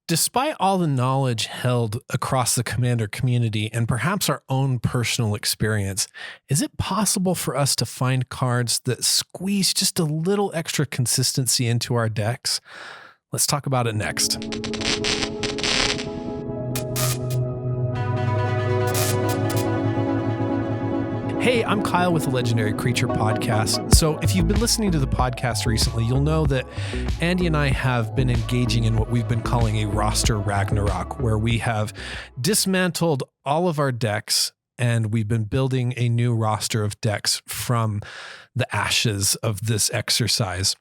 Despite all the knowledge held across the Commander community and perhaps our own personal experience, is it possible for us to find cards that squeeze just a little extra consistency into our decks? Let's talk about it next. Hey, I'm Kyle with the Legendary Creature Podcast. So if you've been listening to the podcast recently, you'll know that Andy and I have been engaging in what we've been calling a roster Ragnarok, where we have dismantled all of our decks and we've been building a new roster of decks from the ashes of this exercise.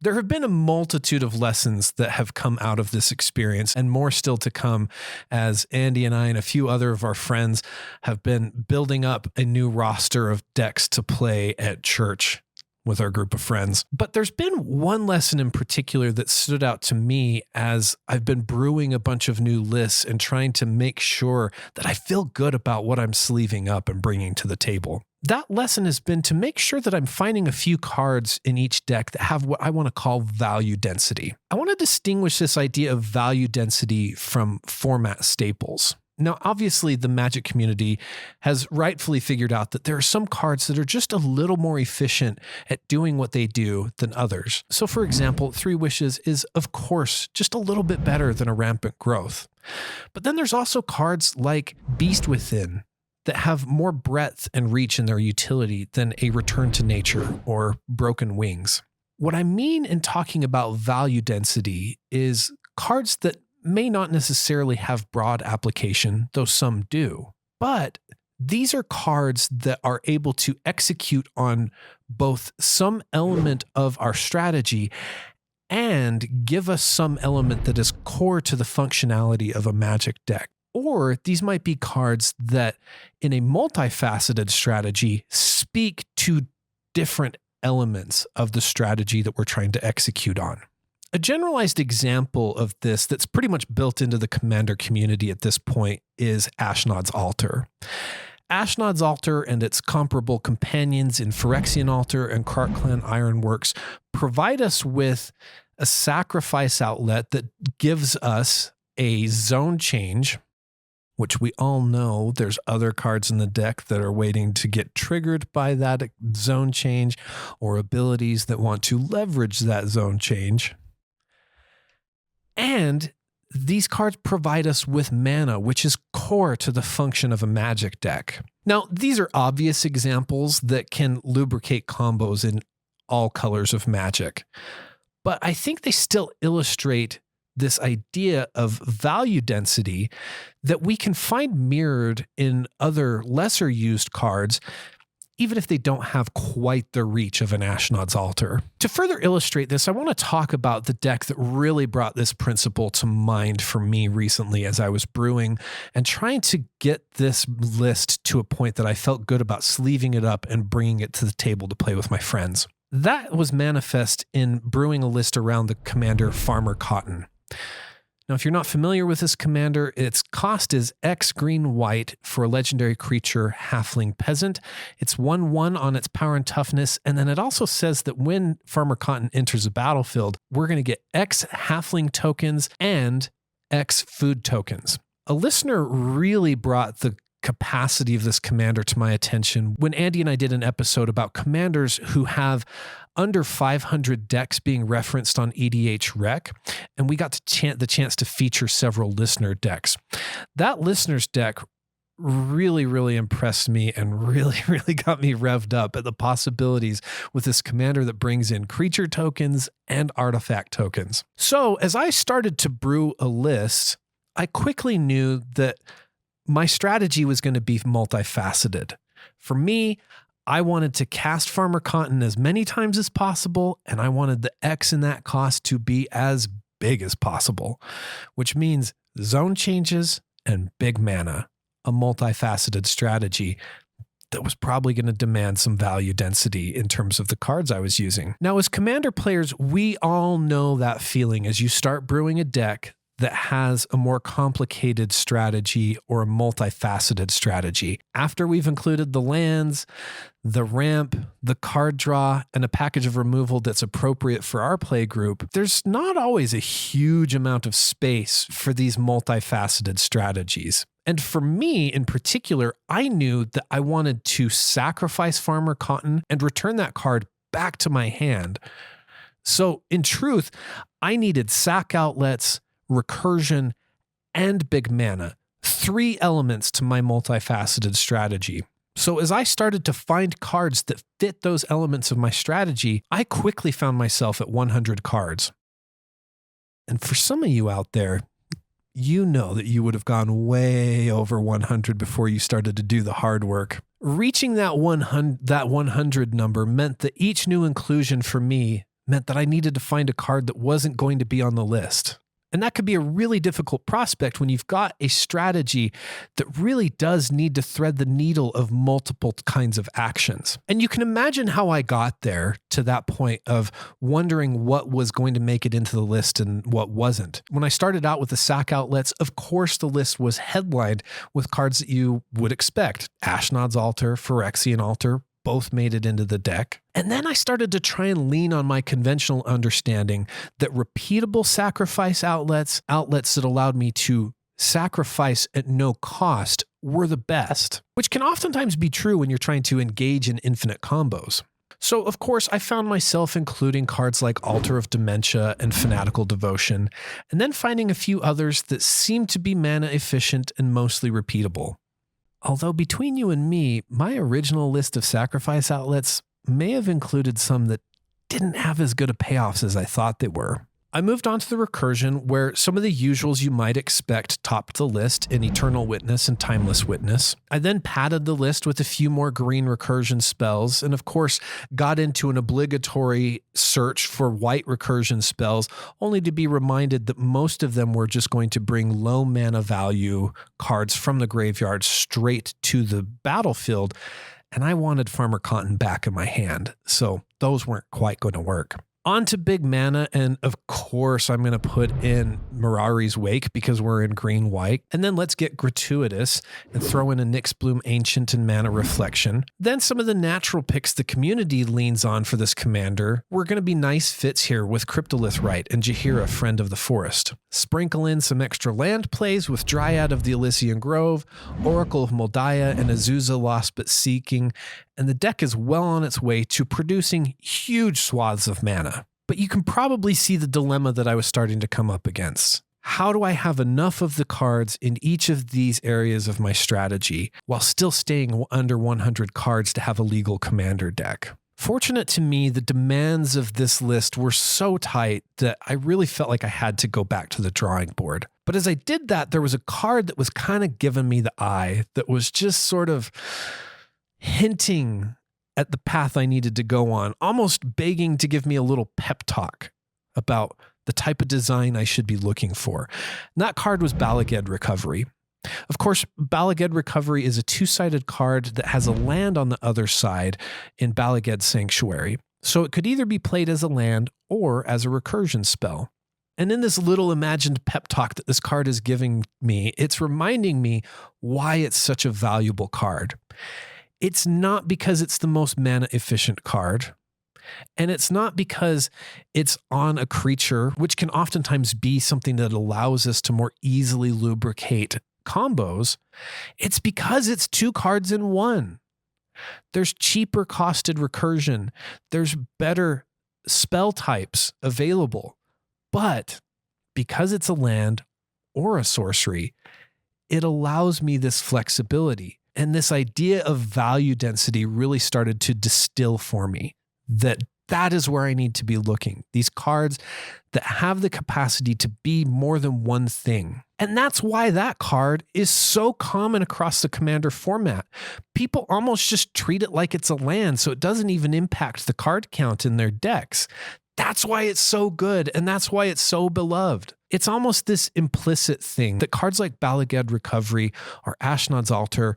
There have been a multitude of lessons that have come out of this experience and more still to come as Andy and I and a few other of our friends have been building up a new roster of decks to play at church with our group of friends. But there's been one lesson in particular that stood out to me as I've been brewing a bunch of new lists and trying to make sure that I feel good about what I'm sleeving up and bringing to the table. That lesson has been to make sure that I'm finding a few cards in each deck that have what I want to call value density. I want to distinguish this idea of value density from format staples. Now, obviously, the Magic community has rightfully figured out that there are some cards that are just a little more efficient at doing what they do than others. So, for example, Three Wishes is, of course, just a little bit better than a Rampant Growth. But then there's also cards like Beast Within that have more breadth and reach in their utility than a Return to Nature or Broken Wings. What I mean in talking about value density is cards that may not necessarily have broad application, though some do. But these are cards that are able to execute on both some element of our strategy and give us some element that is core to the functionality of a Magic deck. Or these might be cards that in a multifaceted strategy speak to different elements of the strategy that we're trying to execute on. A generalized example of this that's pretty much built into the Commander community at this point is Ashnod's Altar. Ashnod's Altar and its comparable companions in Phyrexian Altar and Krark-Clan Ironworks provide us with a sacrifice outlet that gives us a zone change, which we all know there's other cards in the deck that are waiting to get triggered by that zone change or abilities that want to leverage that zone change. And these cards provide us with mana, which is core to the function of a Magic deck. Now, these are obvious examples that can lubricate combos in all colors of Magic, but I think they still illustrate this idea of value density that we can find mirrored in other lesser used cards, even if they don't have quite the reach of an Ashnod's Altar. To further illustrate this, I want to talk about the deck that really brought this principle to mind for me recently as I was brewing and trying to get this list to a point that I felt good about sleeving it up and bringing it to the table to play with my friends. That was manifest in brewing a list around the Commander Farmer Cotton. Now, if you're not familiar with this commander, its cost is X green-white for a legendary creature Halfling Peasant. It's 1/1 on its power and toughness, and then it also says that when Farmer Cotton enters a battlefield, we're going to get X Halfling tokens and X food tokens. A listener really brought the capacity of this commander to my attention when Andy and I did an episode about commanders who have under 500 decks being referenced on EDH Rec, and we got the chance to feature several listener decks. That listener's deck really, really impressed me and really, really got me revved up at the possibilities with this commander that brings in creature tokens and artifact tokens. So as I started to brew a list, I quickly knew that my strategy was going to be multifaceted. For me, I wanted to cast Farmer Cotton as many times as possible, and I wanted the X in that cost to be as big as possible, which means zone changes and big mana, a multifaceted strategy that was probably going to demand some value density in terms of the cards I was using. Now, as Commander players, we all know that feeling as you start brewing a deck that has a more complicated strategy or a multifaceted strategy. After we've included the lands, the ramp, the card draw, and a package of removal that's appropriate for our play group, there's not always a huge amount of space for these multifaceted strategies. And for me in particular, I knew that I wanted to sacrifice Farmer Cotton and return that card back to my hand. So in truth, I needed sack outlets, recursion, and big mana, 3 elements to my multifaceted strategy. So as I started to find cards that fit those elements of my strategy, I quickly found myself at 100 cards. And for some of you out there, you know that you would have gone way over 100 before you started to do the hard work. Reaching that 100 number meant that each new inclusion for me meant that I needed to find a card that wasn't going to be on the list. And that could be a really difficult prospect when you've got a strategy that really does need to thread the needle of multiple kinds of actions. And you can imagine how I got there to that point of wondering what was going to make it into the list and what wasn't. When I started out with the sack outlets, of course the list was headlined with cards that you would expect. Ashnod's Altar, Phyrexian Altar, both made it into the deck. And then I started to try and lean on my conventional understanding that repeatable sacrifice outlets that allowed me to sacrifice at no cost, were the best, which can oftentimes be true when you're trying to engage in infinite combos. So, of course, I found myself including cards like Altar of Dementia and Fanatical Devotion, and then finding a few others that seemed to be mana efficient and mostly repeatable. Although between you and me, my original list of sacrifice outlets may have included some that didn't have as good a payoffs as I thought they were. I moved on to the recursion, where some of the usuals you might expect topped the list in Eternal Witness and Timeless Witness. I then padded the list with a few more green recursion spells, and of course got into an obligatory search for white recursion spells, only to be reminded that most of them were just going to bring low mana value cards from the graveyard straight to the battlefield, and I wanted Farmer Cotton back in my hand, so those weren't quite going to work. On to big mana, and of course I'm going to put in Mirari's Wake because we're in green-white. And then let's get gratuitous and throw in a Nyxbloom Ancient and Mana Reflection. Then some of the natural picks the community leans on for this commander were going to be nice fits here with Cryptolith Rite and Jaheira, Friend of the Forest. Sprinkle in some extra land plays with Dryad of the Elysian Grove, Oracle of Moldiah, and Azusa Lost But Seeking, and the deck is well on its way to producing huge swaths of mana. But you can probably see the dilemma that I was starting to come up against. How do I have enough of the cards in each of these areas of my strategy while still staying under 100 cards to have a legal commander deck? Fortunate to me, the demands of this list were so tight that I really felt like I had to go back to the drawing board. But as I did that, there was a card that was kind of giving me the eye that was just sort of hinting at the path I needed to go on, almost begging to give me a little pep talk about the type of design I should be looking for. And that card was Balaged Recovery. Of course, Balaged Recovery is a 2-sided card that has a land on the other side in Balaged Sanctuary. So it could either be played as a land or as a recursion spell. And in this little imagined pep talk that this card is giving me, it's reminding me why it's such a valuable card. It's not because it's the most mana efficient card, and it's not because it's on a creature, which can oftentimes be something that allows us to more easily lubricate combos. It's because it's 2 cards in 1. There's cheaper costed recursion. There's better spell types available. But because it's a land or a sorcery, it allows me this flexibility. And this idea of value density really started to distill for me that is where I need to be looking. These cards that have the capacity to be more than one thing. And that's why that card is so common across the Commander format. People almost just treat it like it's a land, so it doesn't even impact the card count in their decks. That's why it's so good, and that's why it's so beloved. It's almost this implicit thing that cards like Balaged Recovery or Ashnod's Altar,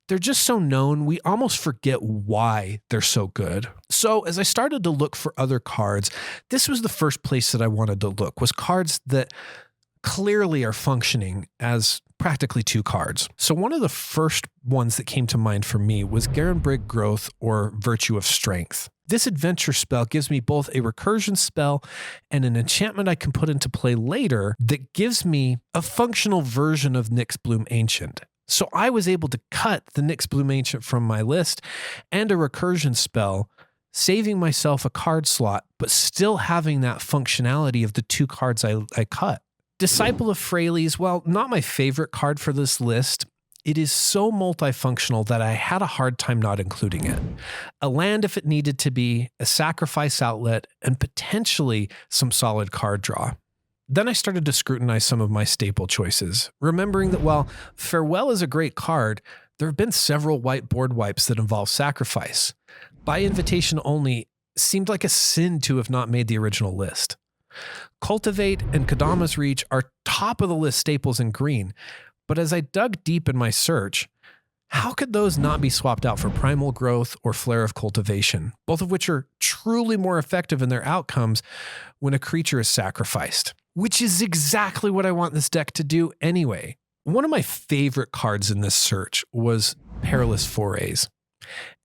they're just so known, we almost forget why they're so good. So as I started to look for other cards, this was the first place that I wanted to look, was cards that clearly are functioning as practically two cards. So one of the first ones that came to mind for me was Garenbrig Growth or Virtue of Strength. This adventure spell gives me both a recursion spell and an enchantment I can put into play later that gives me a functional version of Nyx Bloom Ancient. So I was able to cut the Nyx Bloom Ancient from my list and a recursion spell, saving myself a card slot, but still having that functionality of the two cards I cut. Disciple of Freyalise, well, not my favorite card for this list. It is so multifunctional that I had a hard time not including it. A land if it needed to be, a sacrifice outlet, and potentially some solid card draw. Then I started to scrutinize some of my staple choices, remembering that while Farewell is a great card, there have been several white board wipes that involve sacrifice. By invitation only seemed like a sin to have not made the original list. Cultivate and Kodama's Reach are top of the list staples in green, but as I dug deep in my search, how could those not be swapped out for Primal Growth or Flare of Cultivation, both of which are truly more effective in their outcomes when a creature is sacrificed, which is exactly what I want this deck to do anyway. One of my favorite cards in this search was Perilous Forays,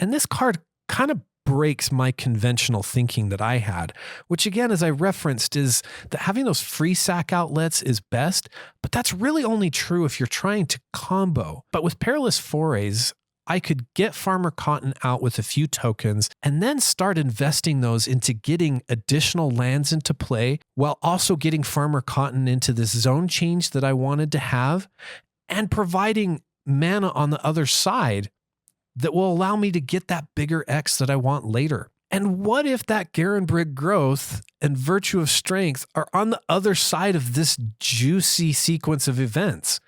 and this card kind of breaks my conventional thinking that I had, which again, as I referenced, is that having those free sack outlets is best, but that's really only true if you're trying to combo. But with Perilous Forays, I could get Farmer Cotton out with a few tokens and then start investing those into getting additional lands into play while also getting Farmer Cotton into this zone change that I wanted to have and providing mana on the other side that will allow me to get that bigger X that I want later. And what if that Garenbrig Growth and Virtue of Strength are on the other side of this juicy sequence of events?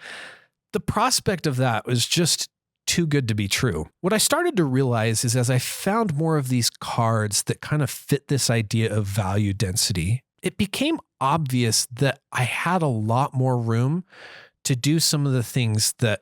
The prospect of that was just too good to be true. What I started to realize is as I found more of these cards that kind of fit this idea of value density, it became obvious that I had a lot more room to do some of the things that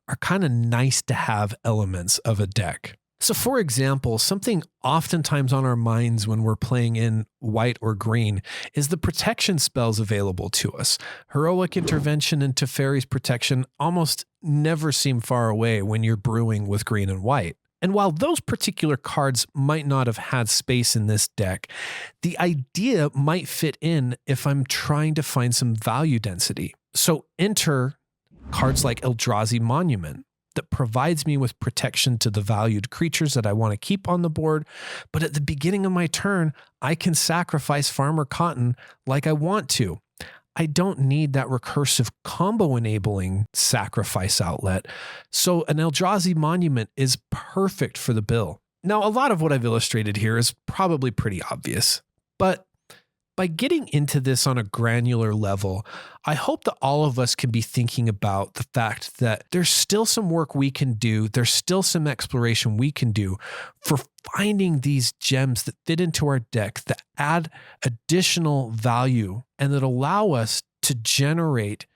are kind of nice to have elements of a deck. So for example, something oftentimes on our minds when we're playing in white or green is the protection spells available to us. Heroic Intervention and Teferi's Protection almost never seem far away when you're brewing with green and white. And while those particular cards might not have had space in this deck, the idea might fit in if I'm trying to find some value density. So enter cards like Eldrazi Monument that provides me with protection to the valued creatures that I want to keep on the board. But at the beginning of my turn, I can sacrifice Farmer Cotton like I want to. I don't need that recursive combo enabling sacrifice outlet. So an Eldrazi Monument is perfect for the bill. Now, a lot of what I've illustrated here is probably pretty obvious, but by getting into this on a granular level, I hope that all of us can be thinking about the fact that there's still some work we can do. There's still some exploration we can do for finding these gems that fit into our deck, that add additional value and that allow us to generate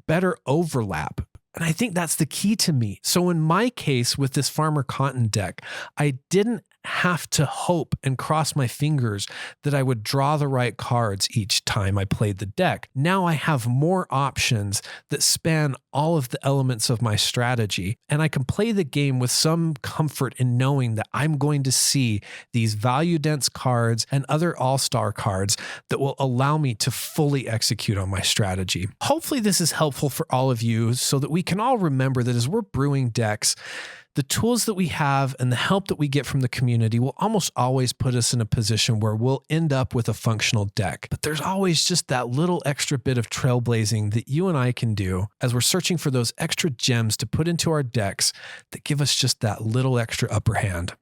better overlap. And I think that's the key to me. So in my case with this Farmer Cotton deck, I didn't have to hope and cross my fingers that I would draw the right cards each time I played the deck. Now I have more options that span all of the elements of my strategy, and I can play the game with some comfort in knowing that I'm going to see these value-dense cards and other all-star cards that will allow me to fully execute on my strategy. Hopefully this is helpful for all of you so that we can all remember that as we're brewing decks, the tools that we have and the help that we get from the community will almost always put us in a position where we'll end up with a functional deck. But there's always just that little extra bit of trailblazing that you and I can do as we're searching for those extra gems to put into our decks that give us just that little extra upper hand.